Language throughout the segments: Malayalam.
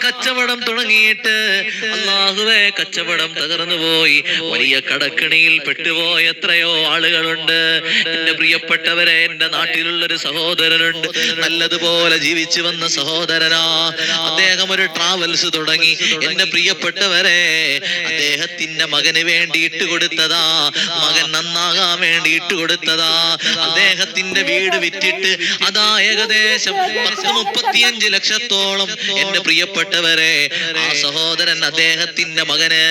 കച്ചവടം തുടങ്ങിയിട്ട് അല്ലാഹുവേ കച്ചവടം തകർന്നു പോയി, വലിയ കടക്കിണിയിൽ പെട്ടുപോയ എത്രയോ ആളുകളുണ്ട്. എന്റെ പ്രിയപ്പെട്ടവരെ, എന്റെ നാട്ടിലുള്ളൊരു സഹോദരനുണ്ട്, നല്ലതുപോലെ ജീവിച്ചു വന്ന സഹോദരനാ. അദ്ദേഹം ഒരു ട്രാവൽസ് തുടങ്ങി. എന്റെ പ്രിയപ്പെട്ടവരെ, അദ്ദേഹത്തിന്റെ മകന് വേണ്ടി ഇട്ടുകൊടുത്തതാ, മകൻ നന്നാകാൻ വേണ്ടി ഇട്ടുകൊടുത്തതാ. അദ്ദേഹത്തിന്റെ വീട് വിറ്റിട്ട് അതാ ഏകദേശം 35 ലക്ഷത്തോളം. എന്റെ പ്രിയപ്പെട്ടവരെ, ആ സഹോദരൻ അദ്ദേഹത്തിന്റെ മകന്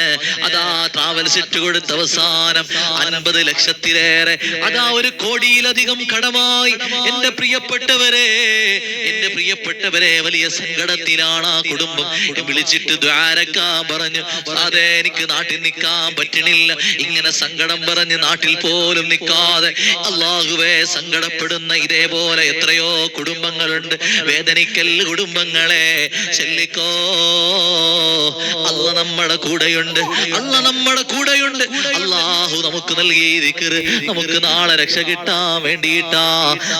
അതാ ട്രാവൽസ് ഇട്ടുകൊടുത്ത അവസാനം 50 ലക്ഷത്തിലേറെ, അതാ 1 കോടിയിലധികം കടമായി. എന്റെ പ്രിയപ്പെട്ടവരെ, വലിയ സങ്കടത്തിലാണ് ആ കുടുംബം. വിളിച്ചിട്ട് ദ്വാരക്കാൻ പറഞ്ഞു, അതെ എനിക്ക് നാട്ടിൽ നിൽക്കാൻ പറ്റണില്ല. ഇങ്ങനെ സങ്കടം പറഞ്ഞ് നാട്ടിൽ പോലും നിൽക്കാതെ അല്ലാഹുവേ സങ്കടപ്പെടുന്ന ഇതേപോലെ എത്രയോ കുടുംബങ്ങളുണ്ട്. വേദനിക്കൽ കുടുംബങ്ങളെ ചെല്ലിക്കോ, അല്ലാഹ് നമ്മുടെ കൂടെയുണ്ട്, അല്ലാഹ് നമ്മുടെ കൂടെയുണ്ട്. അല്ലാഹു നമുക്ക് നൽകിയ ദിക്ർ നമുക്ക് നാളെ രക്ഷ കിട്ടാൻ വേണ്ടിയിട്ടാ.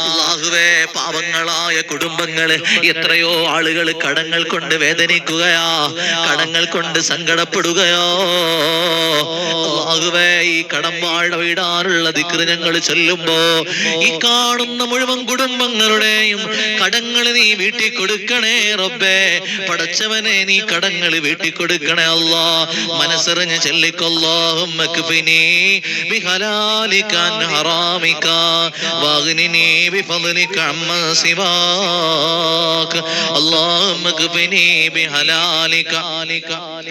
അല്ലാഹുവേ, പാവങ്ങളായ കുടുംബങ്ങള്, എത്രയോ ആളുകൾ കടങ്ങൾ കൊണ്ട് വേദനിക്കുകയാ, കടങ്ങൾ കൊണ്ട് സങ്കടപ്പെടുകയോ. അല്ലാഹുവേ, ഈ കടം വീടാനുള്ള ദിക്ർ ഞങ്ങൾ ചൊല്ലുമ്പോ ഈ കാണുന്ന മുഴുവൻ കുടുംബങ്ങളുടെയും കടങ്ങൾ നീ വീട്ടിൽ കൊടുക്കണേ റബ്ബേ. പടച്ചവനെ, നീ കടങ്ങൾ വീട്ടിൽ കൊടുക്കണേ അല്ലാ. മനസ്സറിഞ്ഞ് ചൊല്ലിക്കോ, അല്ലാഹുമ്മ ക്ഫിനി ബിഹലാലിക അൻ ഹറാമിക വഗ്നിനി ബിഫദ്ലിക അമ്മാ സിവാക. അല്ലാഹുമ്മ ക്ഫിനി ബിഹലാലിക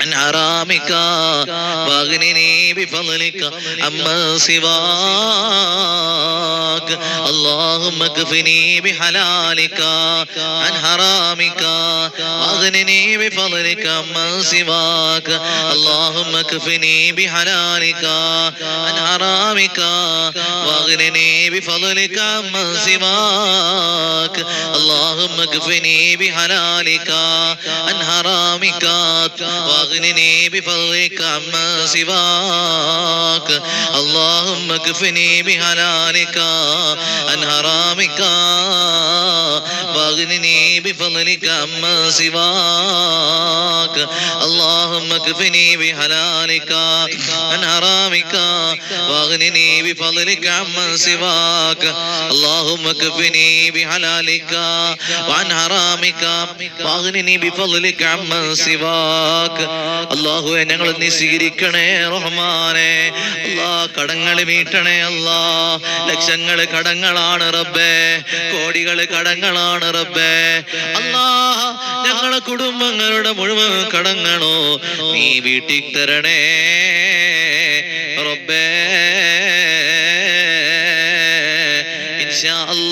അൻ ഹറാമിക വഗ്നിനി ബിഫദ്ലിക അമ്മാ സിവാക. اللهم اكفني بحلالك عن حرامك واغنني بفضلك عمن سواك. اللهم اكفني بحلالك عن حرامك واغنني بفضلك عمن سواك. اللهم اكفني بحلالك عن حرامك واغنني بفضلك عمن سواك. اللهم اكفني بحلالك عن حرامك واغنني بفضلك عمن سواك. اللهم اكفني بحلالك عن حرامك واغنني بفضلك عمن سواك. اللهم اكفني بحلالك وعن حرامك واغنني بفضلك عمن سواك. അല്ലാഹുവേ, ഞങ്ങൾ നീ സ്വീകരിക്കണേ റഹ്മാനേ. അല്ലാഹ്, കടങ്ങൾ വീട്ടണേ അല്ലാ. ലക്ഷങ്ങൾ കടങ്ങളാണ് റബ്ബേ, കോടികൾ കടങ്ങളാണ് റബ്ബേ. അല്ലാഹ്, ഞങ്ങളെ കുടുംബങ്ങളുടെ മുഴുവൻ കടങ്ങളോ നീ വീട്ടിൽ തരണേ റബ്ബേ. ഇൻഷാ അല്ലാഹ്